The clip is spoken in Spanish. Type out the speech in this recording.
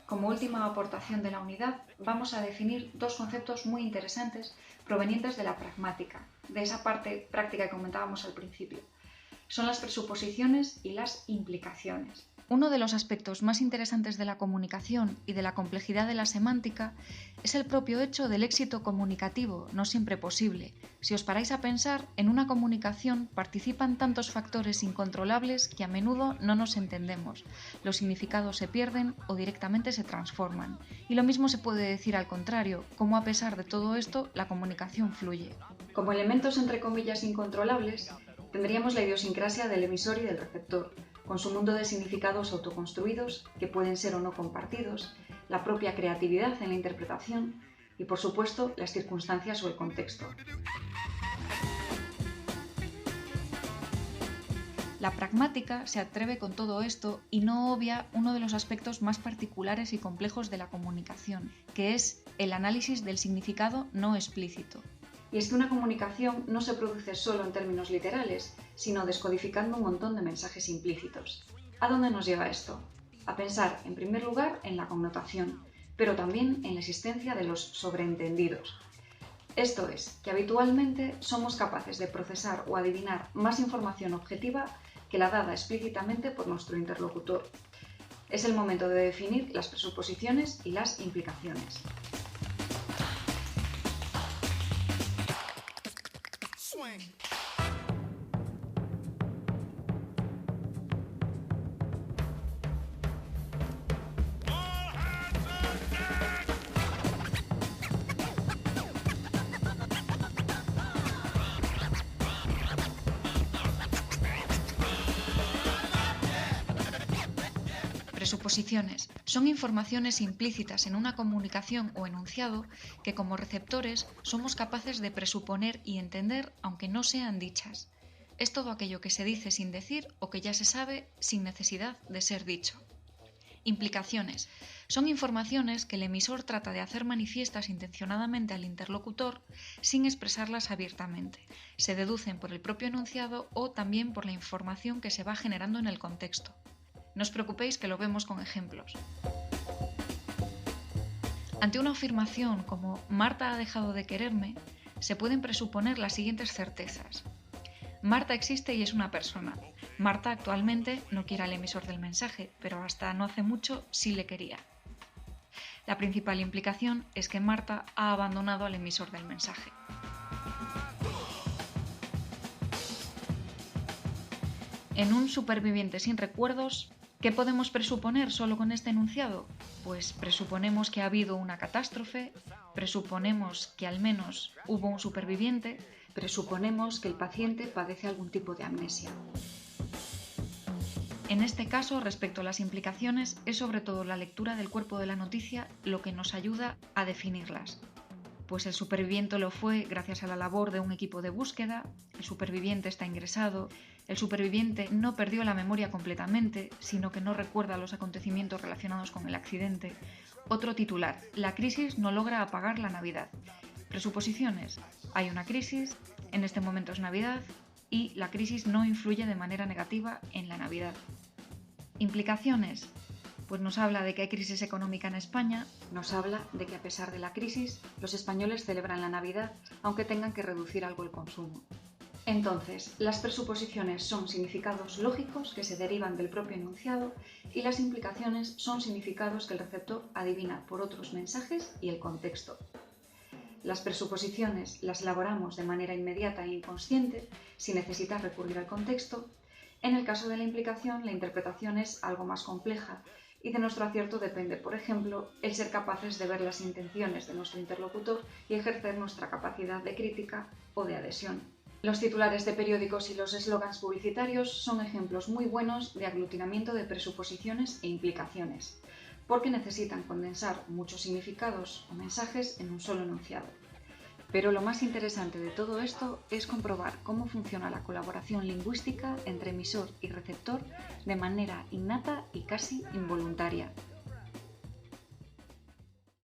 Como última aportación de la unidad, vamos a definir dos conceptos muy interesantes provenientes de la pragmática, de esa parte práctica que comentábamos al principio. Son las presuposiciones y las implicaciones. Uno de los aspectos más interesantes de la comunicación y de la complejidad de la semántica es el propio hecho del éxito comunicativo, no siempre posible. Si os paráis a pensar, en una comunicación participan tantos factores incontrolables que a menudo no nos entendemos, los significados se pierden o directamente se transforman. Y lo mismo se puede decir al contrario, como a pesar de todo esto, la comunicación fluye. Como elementos entre comillas incontrolables, tendríamos la idiosincrasia del emisor y del receptor, con su mundo de significados autoconstruidos, que pueden ser o no compartidos, la propia creatividad en la interpretación y, por supuesto, las circunstancias o el contexto. La pragmática se atreve con todo esto y no obvia uno de los aspectos más particulares y complejos de la comunicación, que es el análisis del significado no explícito. Y es que una comunicación no se produce solo en términos literales, sino descodificando un montón de mensajes implícitos. ¿A dónde nos lleva esto? A pensar, en primer lugar, en la connotación, pero también en la existencia de los sobreentendidos. Esto es, que habitualmente somos capaces de procesar o adivinar más información objetiva que la dada explícitamente por nuestro interlocutor. Es el momento de definir las presuposiciones y las implicaciones. Presuposiciones son informaciones implícitas en una comunicación o enunciado que como receptores somos capaces de presuponer y entender aunque no sean dichas. Es todo aquello que se dice sin decir o que ya se sabe sin necesidad de ser dicho. Implicaciones son informaciones que el emisor trata de hacer manifiestas intencionadamente al interlocutor sin expresarlas abiertamente. Se deducen por el propio enunciado o también por la información que se va generando en el contexto. No os preocupéis que lo vemos con ejemplos. Ante una afirmación como Marta ha dejado de quererme, se pueden presuponer las siguientes certezas. Marta existe y es una persona. Marta actualmente no quiere al emisor del mensaje, pero hasta no hace mucho sí le quería. La principal implicación es que Marta ha abandonado al emisor del mensaje. En un superviviente sin recuerdos, ¿qué podemos presuponer solo con este enunciado? Pues presuponemos que ha habido una catástrofe, presuponemos que al menos hubo un superviviente, presuponemos que el paciente padece algún tipo de amnesia. En este caso, respecto a las implicaciones, es sobre todo la lectura del cuerpo de la noticia lo que nos ayuda a definirlas. Pues el superviviente lo fue gracias a la labor de un equipo de búsqueda, el superviviente está ingresado, el superviviente no perdió la memoria completamente, sino que no recuerda los acontecimientos relacionados con el accidente. Otro titular, la crisis no logra apagar la Navidad. Presuposiciones, hay una crisis, en este momento es Navidad, y la crisis no influye de manera negativa en la Navidad. Implicaciones, pues nos habla de que hay crisis económica en España, nos habla de que a pesar de la crisis, los españoles celebran la Navidad, aunque tengan que reducir algo el consumo. Entonces, las presuposiciones son significados lógicos que se derivan del propio enunciado y las implicaciones son significados que el receptor adivina por otros mensajes y el contexto. Las presuposiciones las elaboramos de manera inmediata e inconsciente, sin necesitar recurrir al contexto. En el caso de la implicación, la interpretación es algo más compleja y de nuestro acierto depende, por ejemplo, el ser capaces de ver las intenciones de nuestro interlocutor y ejercer nuestra capacidad de crítica o de adhesión. Los titulares de periódicos y los eslogans publicitarios son ejemplos muy buenos de aglutinamiento de presuposiciones e implicaciones, porque necesitan condensar muchos significados o mensajes en un solo enunciado. Pero lo más interesante de todo esto es comprobar cómo funciona la colaboración lingüística entre emisor y receptor de manera innata y casi involuntaria.